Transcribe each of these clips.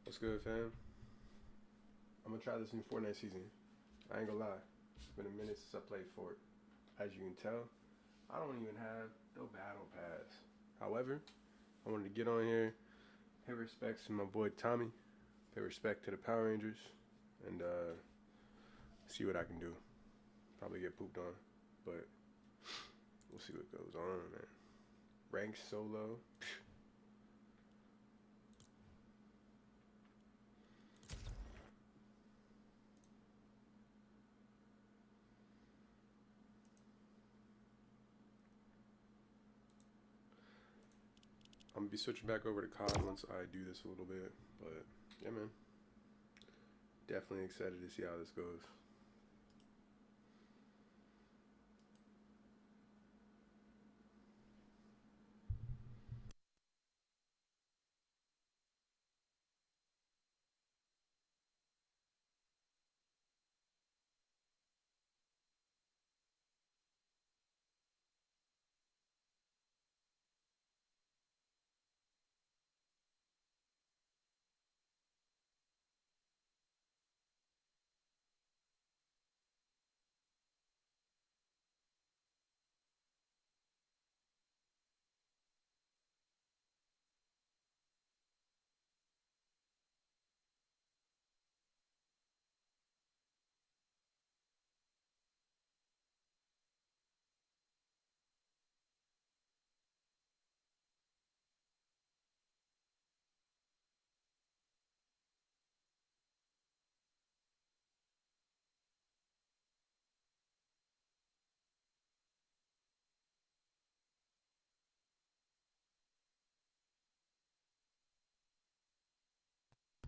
What's good, fam? I'm gonna try this new Fortnite season. I ain't gonna lie. It's been a minute since I played Fort. As you can tell, I don't even have no battle pass. However, I wanted to get on here, pay respects to my boy Tommy, pay respect to the Power Rangers, and see what I can do. Probably get pooped on, but we'll see what goes on, man. Ranked solo. I'm gonna be switching back over to COD once I do this a little bit, but yeah, man. Definitely excited to see how this goes.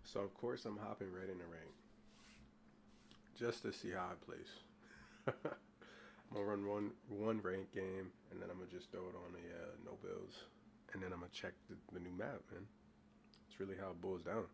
So of course I'm hopping right into rank just to see how I place. I'm gonna run one rank game and then I'm gonna just throw it on the no builds, and then I'm gonna check the new map, man. It's really how it boils down.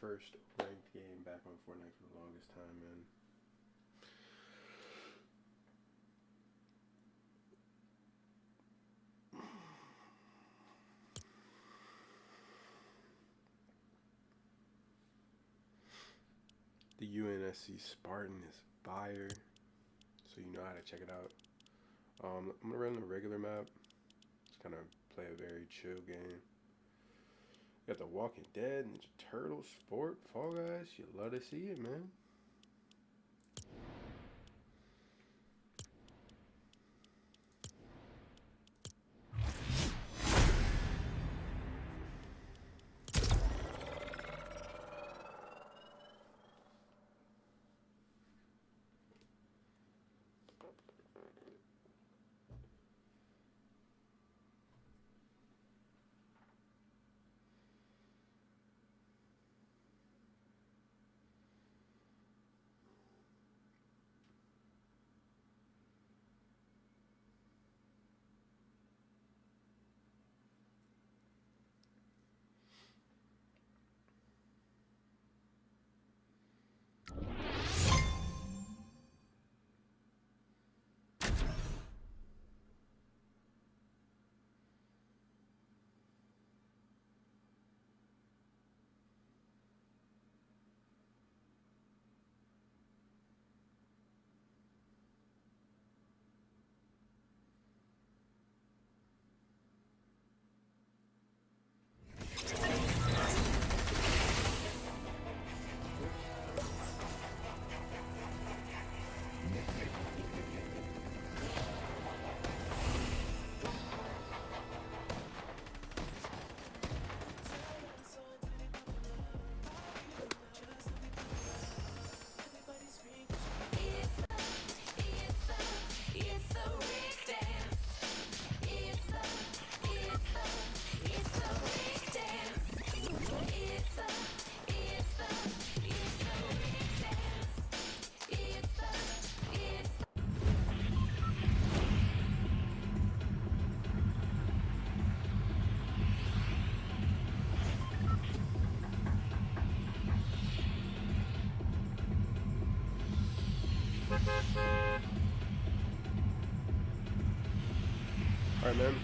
first ranked game back on Fortnite for the longest time, man. The UNSC Spartan is fire, so you know how to check it out. I'm gonna run the regular map. Just kind of play a very chill game. You got the Walking Dead, Ninja Turtles, Sport, Fall Guys. You love to see it, man. Alright, man.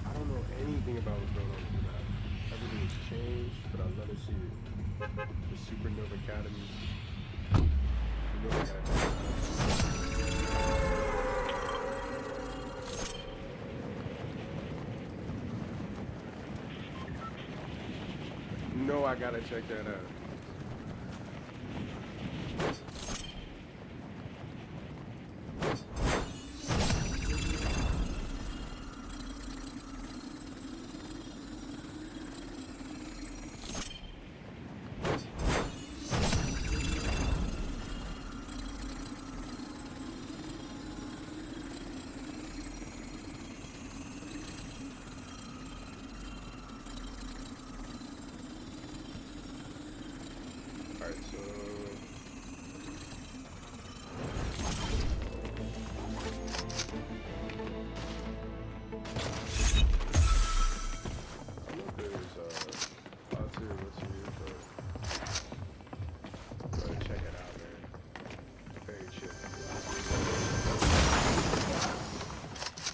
I don't know anything about what's going on with the map. Everything has changed, but I love to see it. The Supernova Academy. No, I gotta check that out. Alright, so I don't know if there's spots here, what's here, but go ahead and check it out, man. Very chill.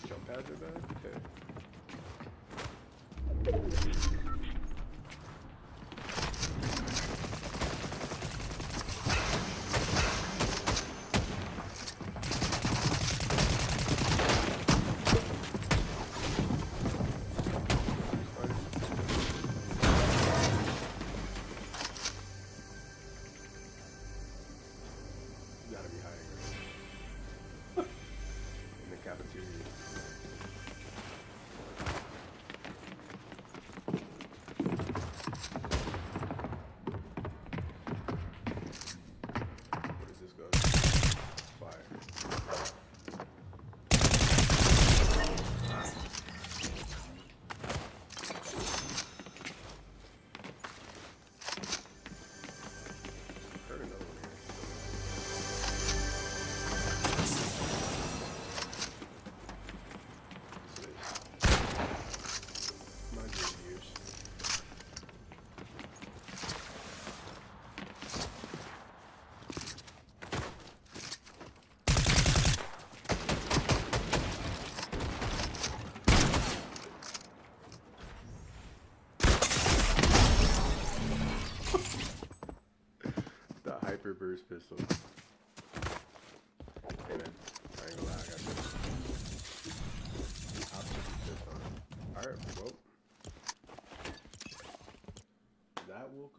Jump pads are bad? Okay.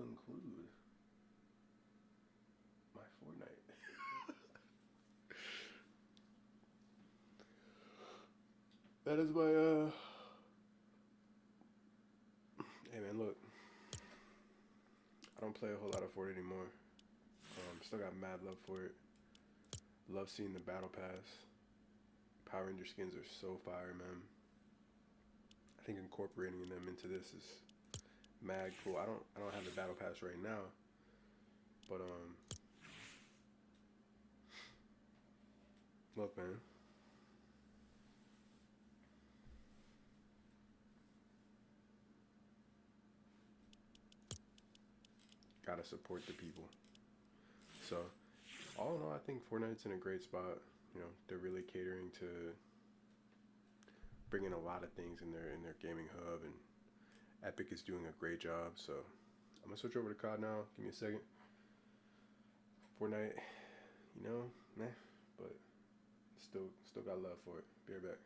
conclude my Fortnite. That is my Hey man, look, I don't play a whole lot of Fortnite anymore. Still got mad love for it. Love seeing the battle pass. Power Ranger skins are so fire, man. I think incorporating them into this is mad cool. I don't have the battle pass right now, but look, man. Gotta support the people. So all in all, I think Fortnite's in a great spot. You know, they're really catering to bringing a lot of things in their gaming hub, and Epic is doing a great job. So I'm gonna switch over to COD now. Give me a second. Fortnite, you know, meh, but still got love for it. Be right back.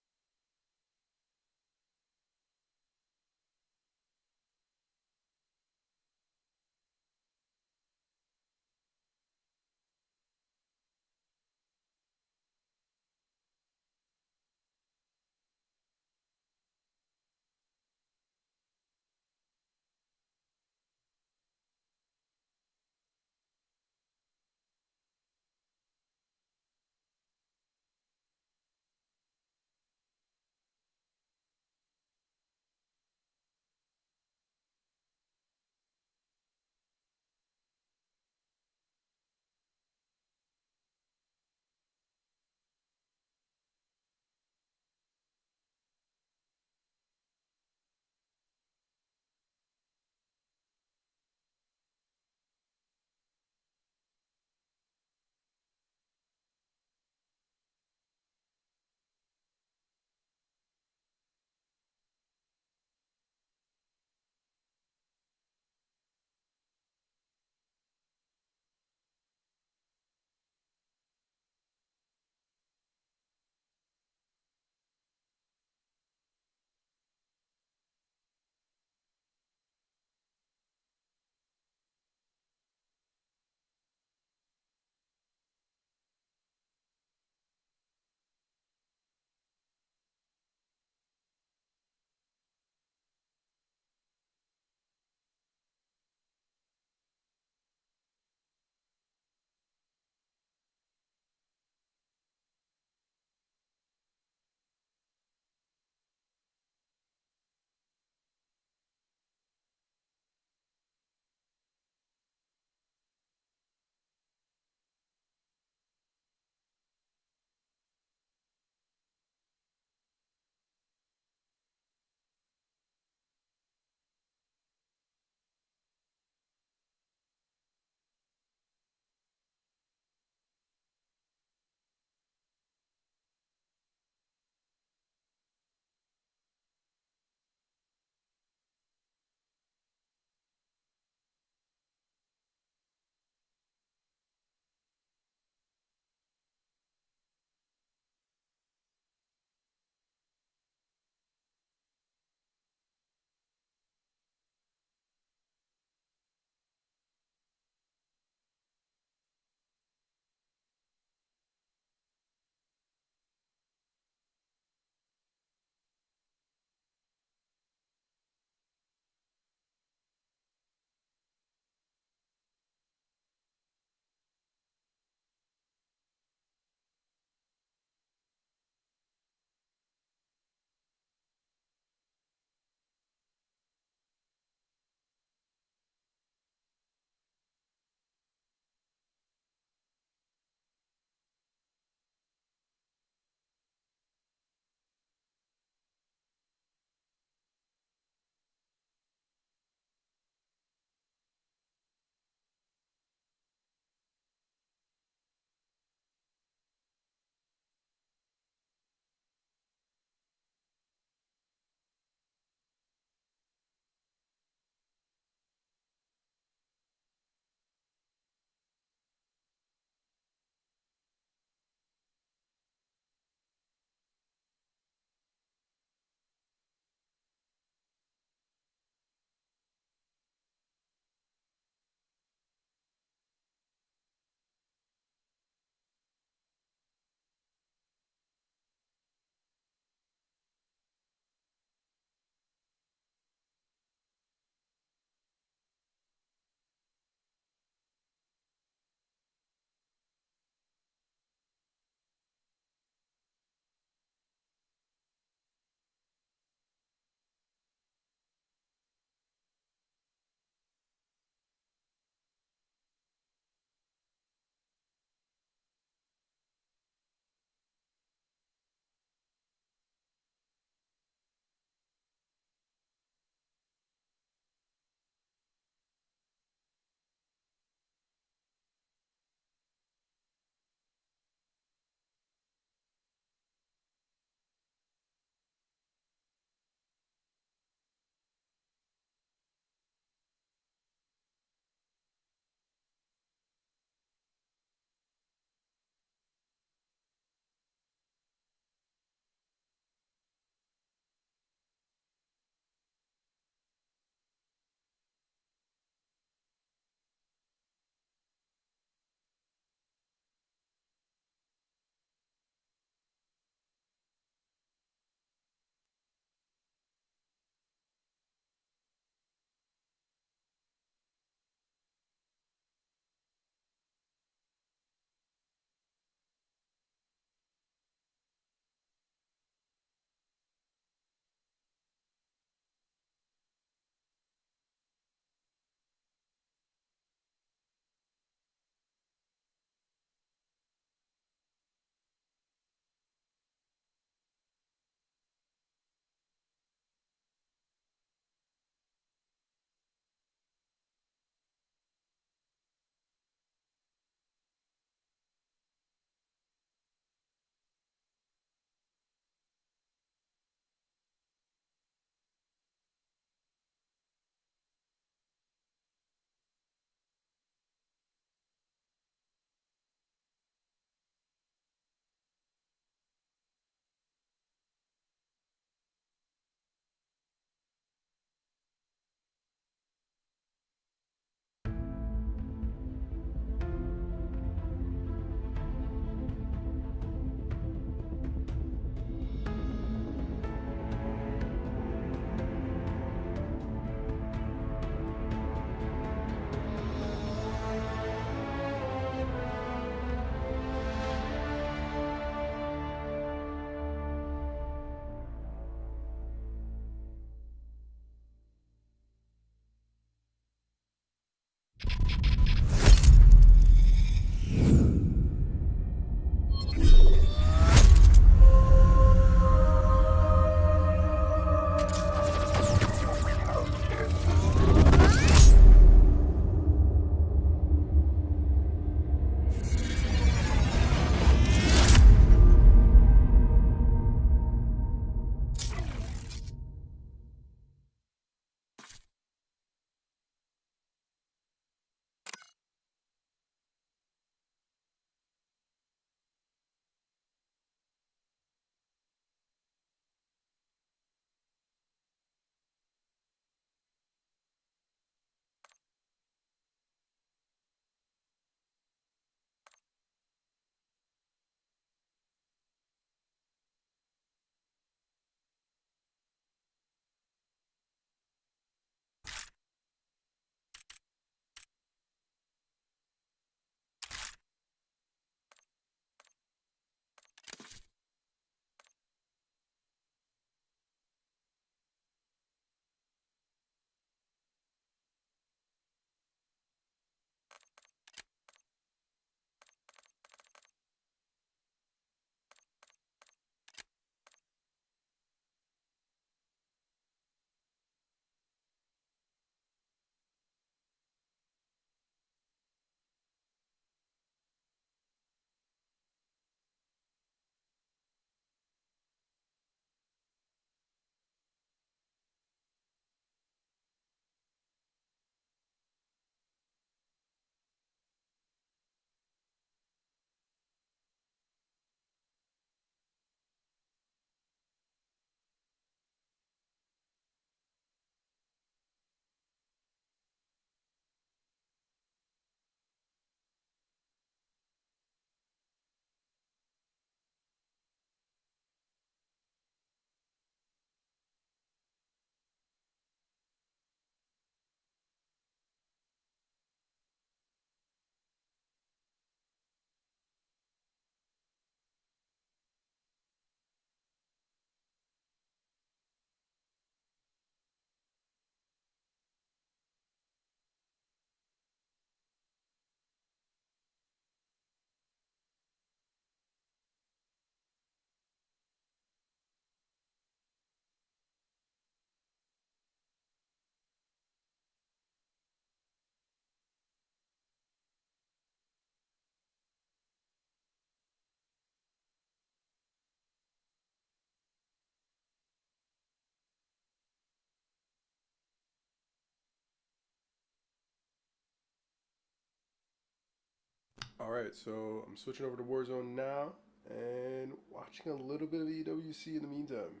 All right, so I'm switching over to Warzone now and watching a little bit of EWC in the meantime.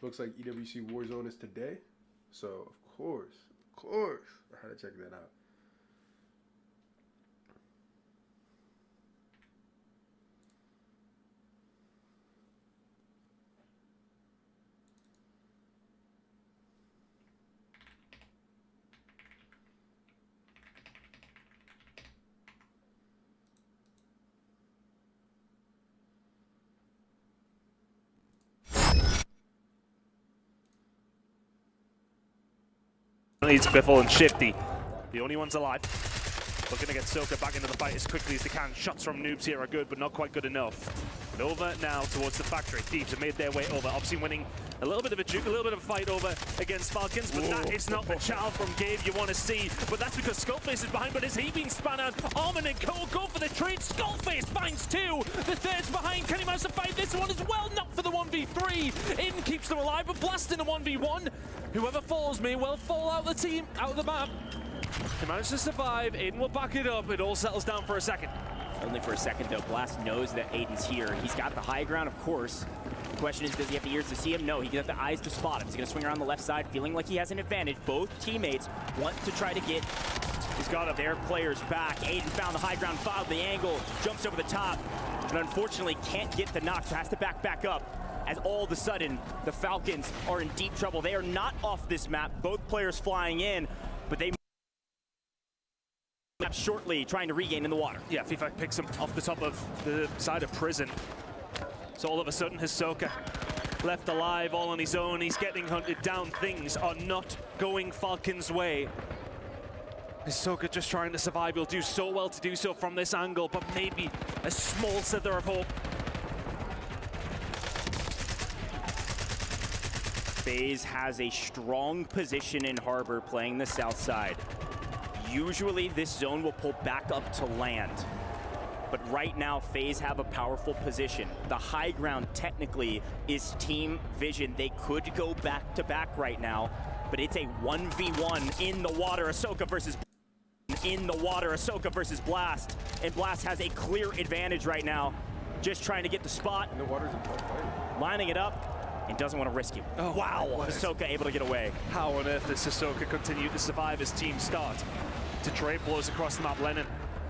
Looks like EWC Warzone is today, so of course, I had to check that out. It's Biffle and Shifty, the only ones alive. Looking to get Soka back into the fight as quickly as they can. Shots from noobs here are good, but not quite good enough. But over now towards the factory. Thieves have made their way over, obviously winning a little bit of a juke, a little bit of a fight over against Falcons, but that is not the child from Gabe you want to see. But that's because Skullface is behind, but is he being spun out? Armin and Cole go for the trade. Skullface finds two. The third's behind. Can he manage to fight this one as well? Not for the 1v3. In keeps them alive, but Blast in a 1v1. Whoever falls may well fall out of the team, out of the map. He managed to survive. Aiden will back it up. It all settles down for a second. Only for a second, though. Blast knows that Aiden's here. He's got the high ground, of course. The question is, does he have the ears to see him? No, he has the eyes to spot him. He's going to swing around the left side, feeling like he has an advantage. Both teammates want to try to get their players back. Aiden found the high ground, fouled the angle, jumps over the top, but unfortunately can't get the knock, so has to back up. As all of a sudden, the Falcons are in deep trouble. They are not off this map. Both players flying in, but they shortly trying to regain in the water. Yeah, FIFA picks him off the top of the side of prison. So all of a sudden, Hisoka left alive all on his own. He's getting hunted down. Things are not going Falcons' way. Hisoka just trying to survive. He'll do so well to do so from this angle, but maybe a small slither of hope. FaZe has a strong position in Harbor playing the south side. Usually this zone will pull back up to land. But right now, FaZe have a powerful position. The high ground technically is Team Vision. They could go back to back right now, but it's a 1v1 in the water. Ahsoka versus Blast. And Blast has a clear advantage right now. Just trying to get the spot. And the water's in play. Lining it up. And doesn't want to risk you. Oh, wow, Ahsoka able to get away. How on earth does Ahsoka continue to survive as teams start to trade blows across the map? Lennon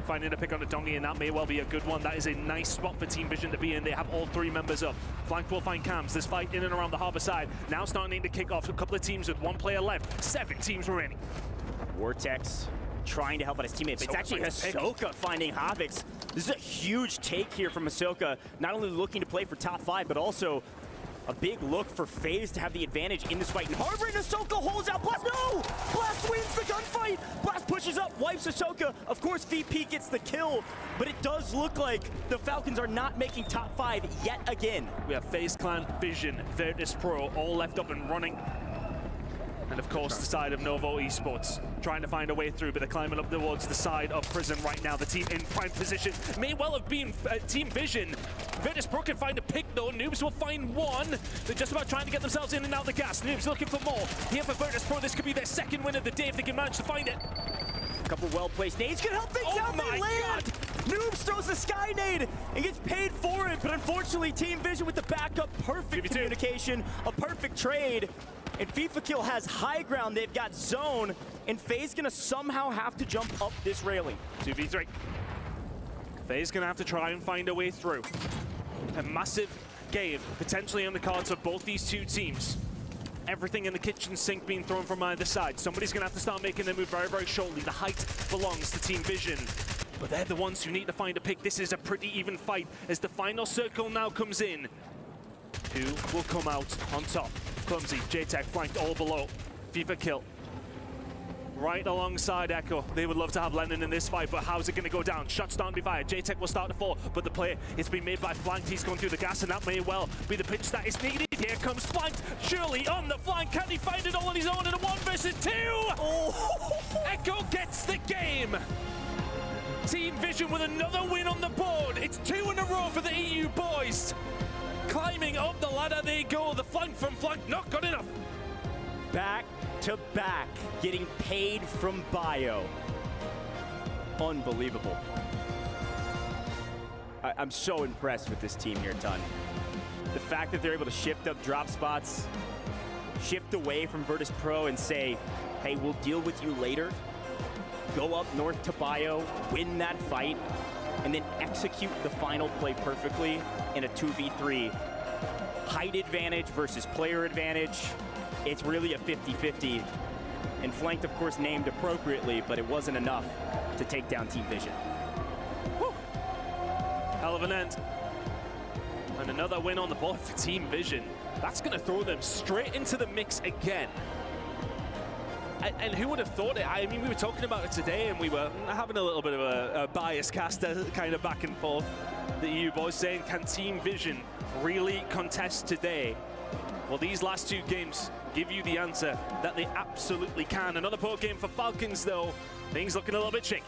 finding a pick on a donkey, and that may well be a good one. That is a nice spot for Team Vision to be in. They have all three members up. Flank will find cams. This fight in and around the harbor side. Now starting to kick off. A couple of teams with one player left. 7 teams remaining. Vortex trying to help out his teammates. It's actually Ahsoka finding Havix. This is a huge take here from Ahsoka. Not only looking to play for top 5, but also a big look for FaZe to have the advantage in this fight. And Harbor and Ahsoka holds out. Blast, no! Blast wins the gunfight! Blast pushes up, wipes Ahsoka. Of course, VP gets the kill, but it does look like the Falcons are not making top 5 yet again. We have FaZe Clan, Vision, Virtus Pro all left up and running. And of course, the side of Novo Esports trying to find a way through, but they're climbing up towards the side of Prison right now. The team in prime position may well have been Team Vision. Virtus Pro can find a pick though. Noobs will find one. They're just about trying to get themselves in and out the gas. Noobs looking for more. Here for Virtus Pro, this could be their second win of the day if they can manage to find it. A couple well-placed nades can help things out. They land! Noobs throws a sky nade and gets paid for it, but unfortunately Team Vision with the backup, perfect communication, a perfect trade. And FIFA Kill has high ground, they've got zone, and FaZe gonna somehow have to jump up this railing. 2v3. FaZe gonna have to try and find a way through. A massive game potentially on the cards of both these two teams. Everything in the kitchen sink being thrown from either side. Somebody's gonna have to start making their move very, very shortly. The height belongs to Team Vision, but they're the ones who need to find a pick. This is a pretty even fight as the final circle now comes in. Who will come out on top? Clumsy, JTech flanked all below. FIFA Kill right alongside Echo. They would love to have Lennon in this fight, but how's it going to go down? Shots starting to be fired. JTech will start to fall, but the play is being made by Flanked. He's going through the gas, and that may well be the pitch that is needed. Here comes Flanked, surely on the flank. Can he find it all on his own in a 1 versus 2? Oh. Echo gets the game. Team Vision with another win on the board. It's 2 in a row for the EU boys. Climbing up the ladder they go. The flank from Flank, not good enough. Back to back, getting paid from Bio. Unbelievable. I'm so impressed with this team here, Ton. The fact that they're able to shift up drop spots, shift away from Virtus Pro and say, hey, we'll deal with you later. Go up north to Bio, win that fight, and then execute the final play perfectly in a 2v3. Height advantage versus player advantage. It's really a 50-50. And flanked, of course, named appropriately, but it wasn't enough to take down Team Vision. Whew. Hell of an end. And another win on the board for Team Vision. That's going to throw them straight into the mix again. And who would have thought it? I mean, we were talking about it today, and we were having a little bit of a bias cast kind of back and forth. The EU boys saying, can Team Vision really contest today? Well, these last two games give you the answer that they absolutely can. Another poor game for Falcons, though. Things looking a little bit shaky.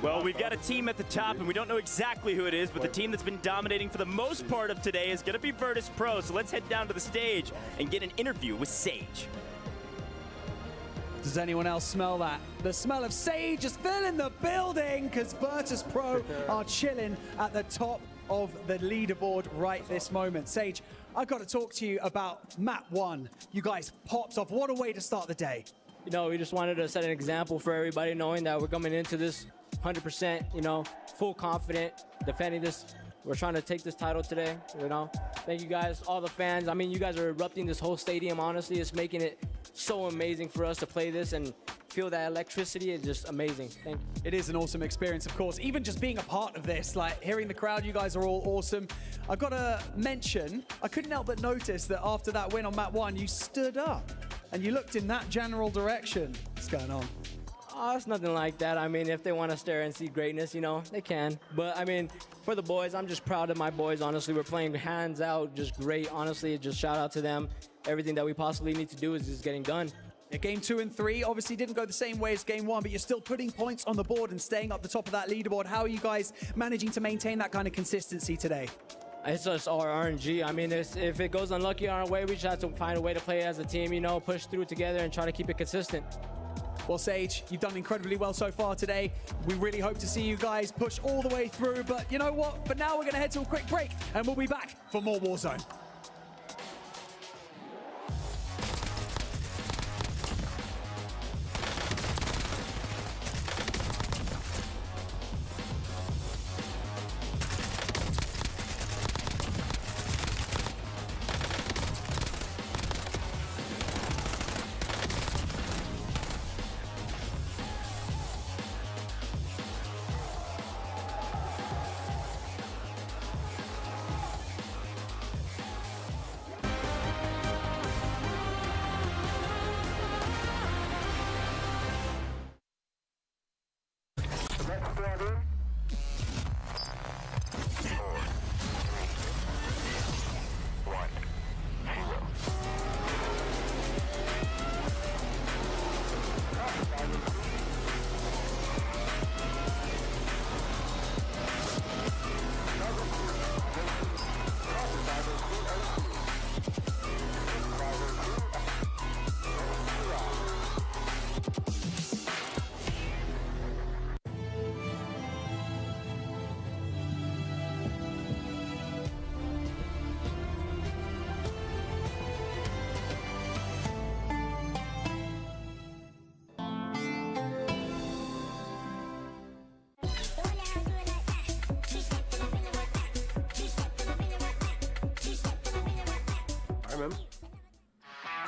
Well, we've got a team at the top, and we don't know exactly who it is, but the team that's been dominating for the most part of today is going to be Virtus Pro. So let's head down to the stage and get an interview with Sage. Does anyone else smell that? The smell of Sage is filling the building because Virtus Pro are chilling at the top of the leaderboard right this moment. Sage, I've got to talk to you about map 1. You guys popped off. What a way to start the day. You know, we just wanted to set an example for everybody, knowing that we're coming into this 100%, you know, full confident, defending this. We're trying to take this title today, you know. Thank you guys, all the fans. I mean, you guys are erupting this whole stadium, honestly. It's making it so amazing for us to play this and feel that electricity. It's just amazing. Thank you. It is an awesome experience, of course. Even just being a part of this, like hearing the crowd, you guys are all awesome. I've got to mention, I couldn't help but notice that after that win on map 1, you stood up and you looked in that general direction. What's going on? Oh, it's nothing like that. I mean, if they want to stare and see greatness, you know, they can. But, I mean, for the boys, I'm just proud of my boys, honestly. We're playing hands out, just great, honestly. Just shout out to them. Everything that we possibly need to do is just getting done. Yeah, game 2 and 3 obviously didn't go the same way as game 1, but you're still putting points on the board and staying up the top of that leaderboard. How are you guys managing to maintain that kind of consistency today? It's just our RNG. I mean, if it goes unlucky on our way, we just have to find a way to play as a team, you know, push through together and try to keep it consistent. Well, Sage, you've done incredibly well so far today. We really hope to see you guys push all the way through, but you know what? For now, we're going to head to a quick break, and we'll be back for more Warzone.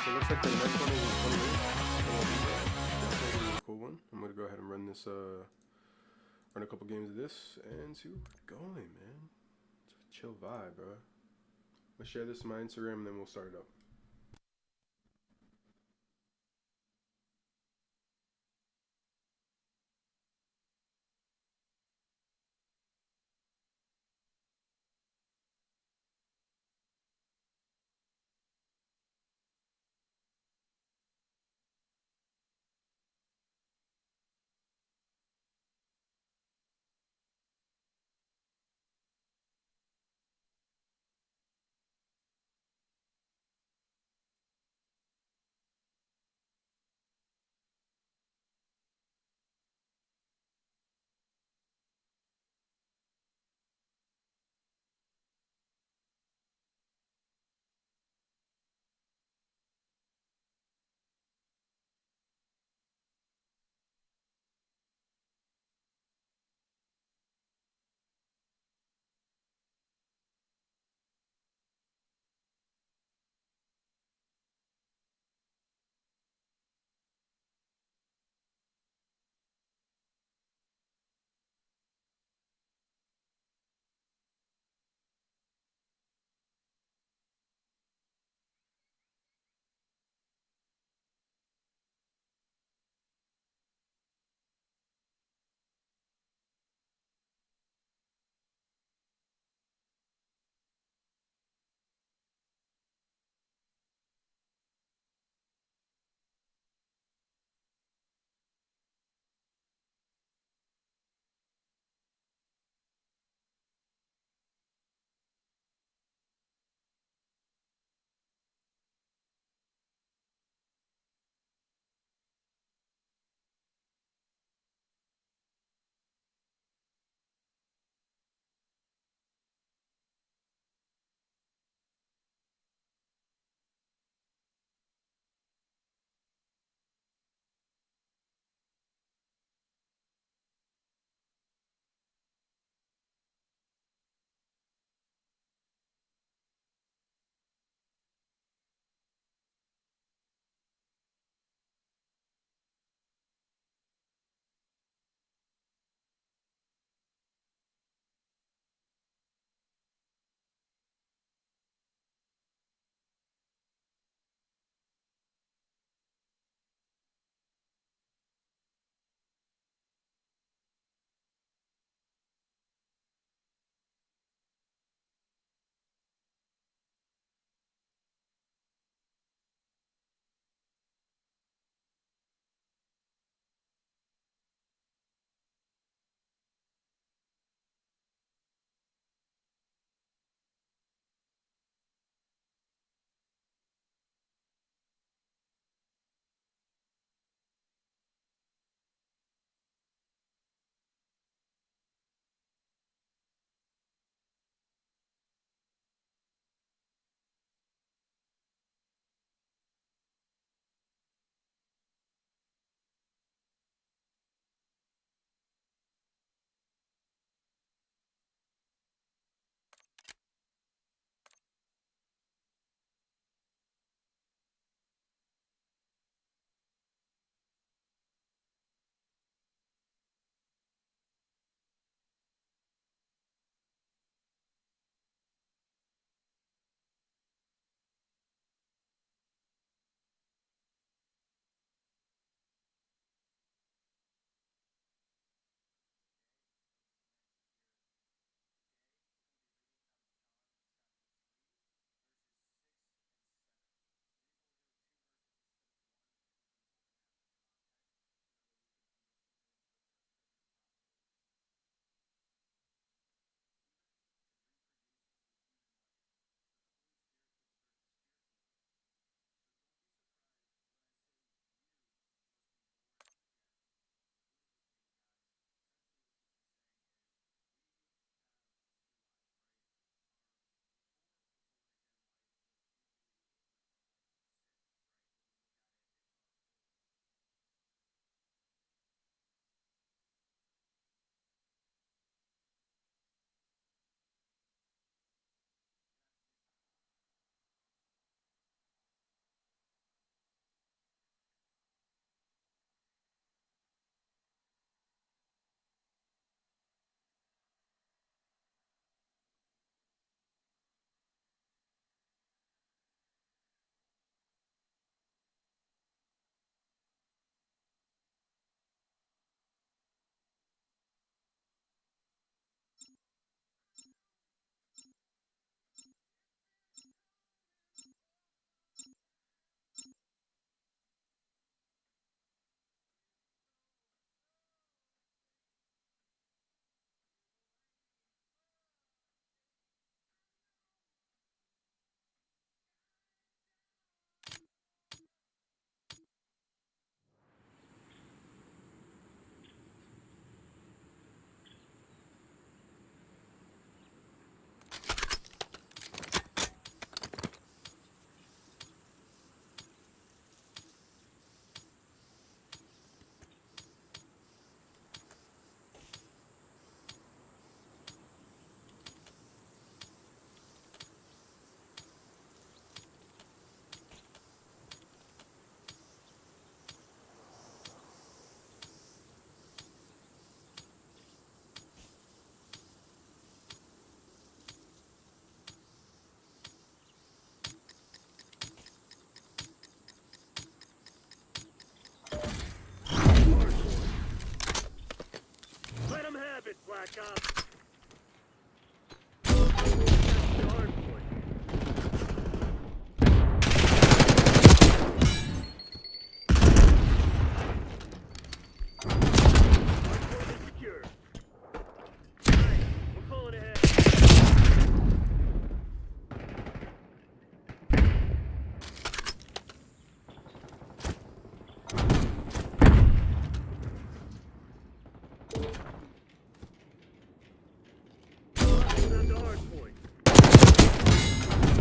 So it looks like the next one is in 20 minutes. So we'll be back. That's gonna be a cool one. I'm gonna go ahead and run this, run a couple games of this and see where we're going, man. It's a chill vibe, bro. Let's share this on my Instagram and then we'll start it up.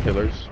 Killers.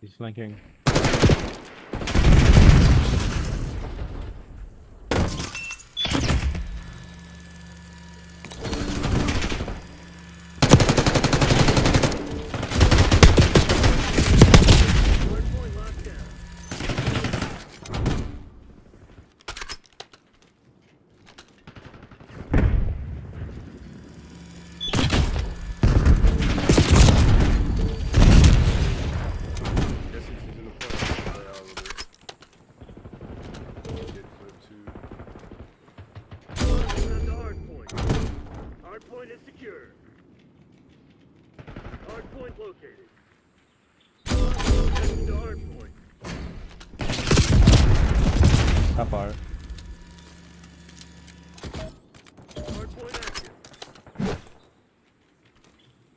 He's flanking. How far?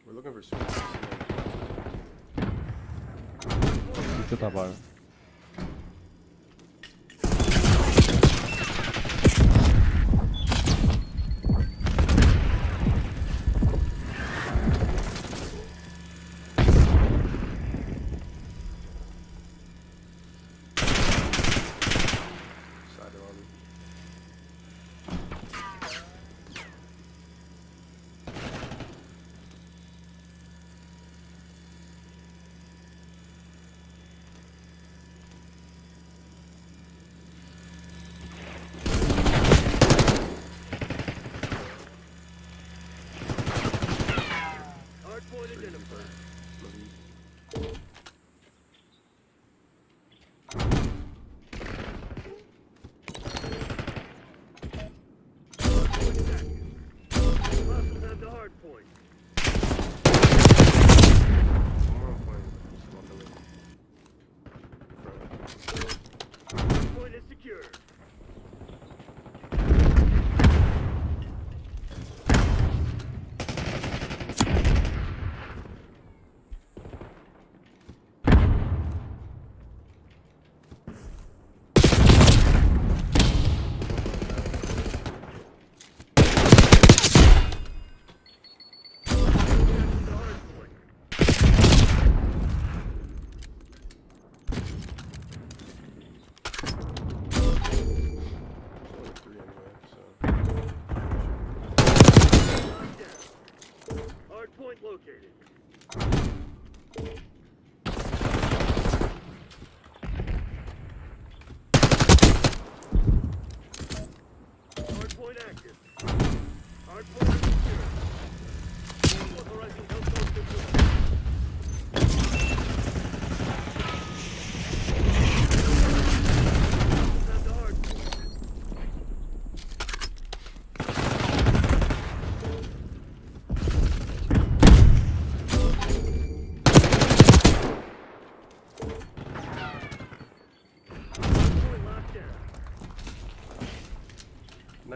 We're looking for super. Itu tak far.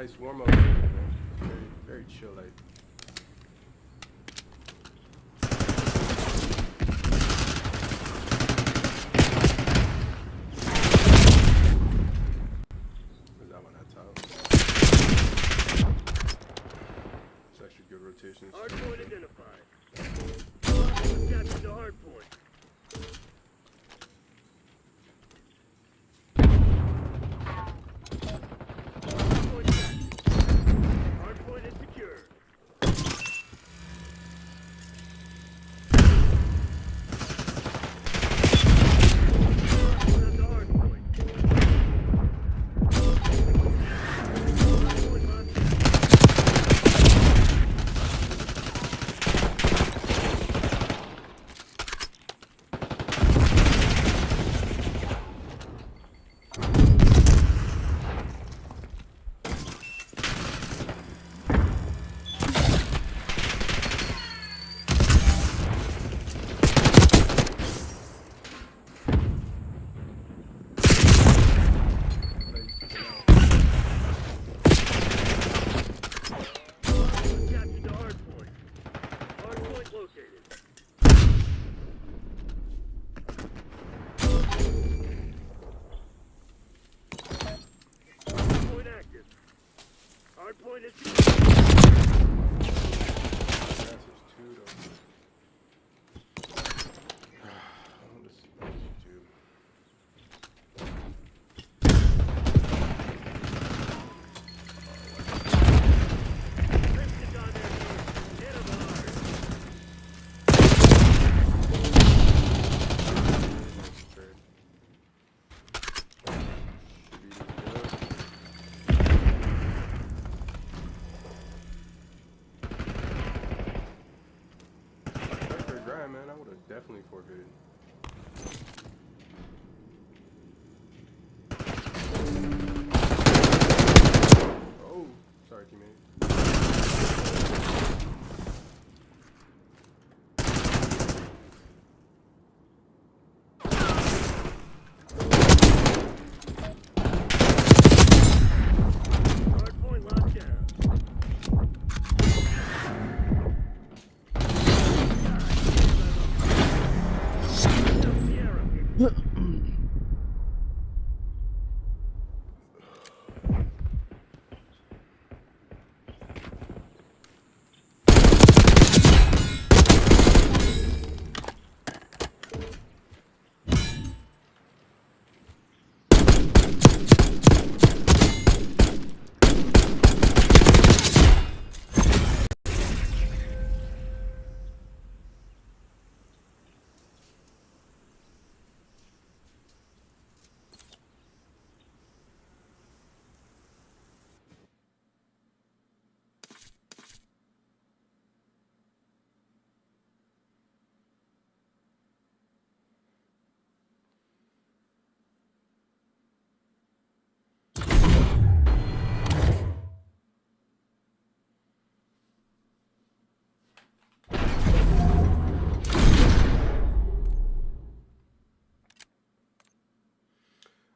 Nice warm up, man. Very chill, like. Where's that one at top? It's actually good rotations. Hard point identified. Capture the hard point. Definitely forfeited. Oh, sorry, teammate.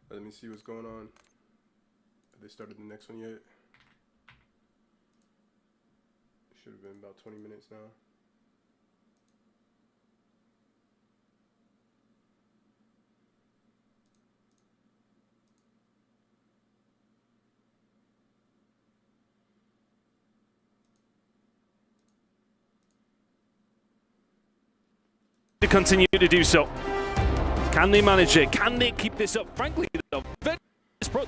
Let me see what's going on. Have they started the next one yet? Should have been about 20 minutes now. To continue to do so. Can they manage it? Can they keep this up? Frankly, though,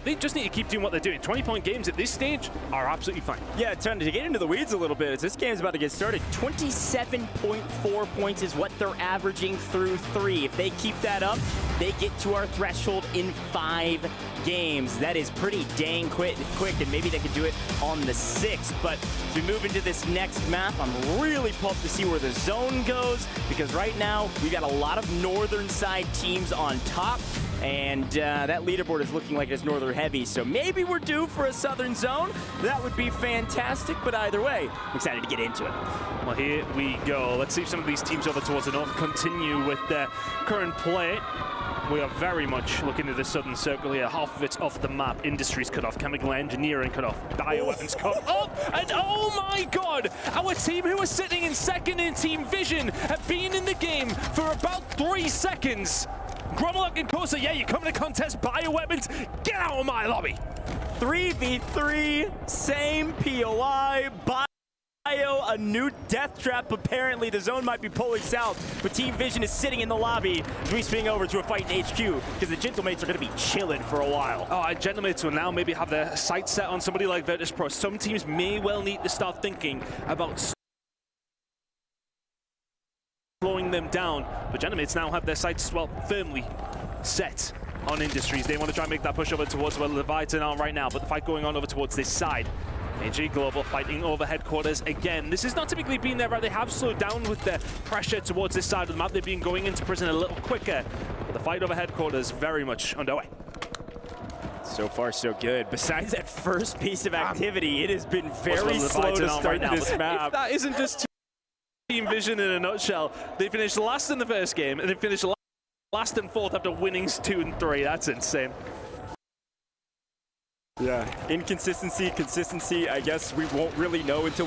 they just need to keep doing what they're doing. 20-point games at this stage are absolutely fine. Yeah, time to get into the weeds a little bit as this game's about to get started. 27.4 points is what they're averaging through 3. If they keep that up, they get to our threshold in 5 games. That is pretty dang quick, and maybe they could do it on the 6th. But as we move into this next map, I'm really pumped to see where the zone goes, because right now we've got a lot of northern side teams on top. And that leaderboard is looking like it's northern heavy, so maybe we're due for a southern zone. That would be fantastic, but either way, I'm excited to get into it. Well, here we go. Let's see if some of these teams over towards the north continue with their current play. We are very much looking at the southern circle here. Half of it's off the map. Industries cut off, chemical engineering cut off, bioweapons cut off, and oh my god! Our team who was sitting in second in Team Vision have been in the game for about 3 seconds. Gromlock and Kosa, yeah, you come to contest bioweapons, get out of my lobby! 3v3, same POI, Bio, a new death trap. Apparently, the zone might be pulling south, but Team Vision is sitting in the lobby as we swing over to a fight in HQ because the Gentlemates are going to be chilling for a while. Oh, Gentlemates will now maybe have their sights set on somebody like Virtus Pro. Some teams may well need to start thinking about slowing them down, but Gentlemates now have their sights, well, firmly set on Industries. They want to try and make that push over towards where the Leviathan are right now, but the fight going on over towards this side. AG Global fighting over headquarters again. This has not typically been there, right? They have slowed down with the pressure towards this side of the map. They've been going into prison a little quicker, but the fight over headquarters very much underway. So far, so good. Besides that first piece of activity, it has been very slow to start this map. That isn't just Team Vision in a nutshell. They finished last in the first game, and they finished last and fourth after winning 2 and 3. That's insane. Yeah, inconsistency, consistency, I guess we won't really know until we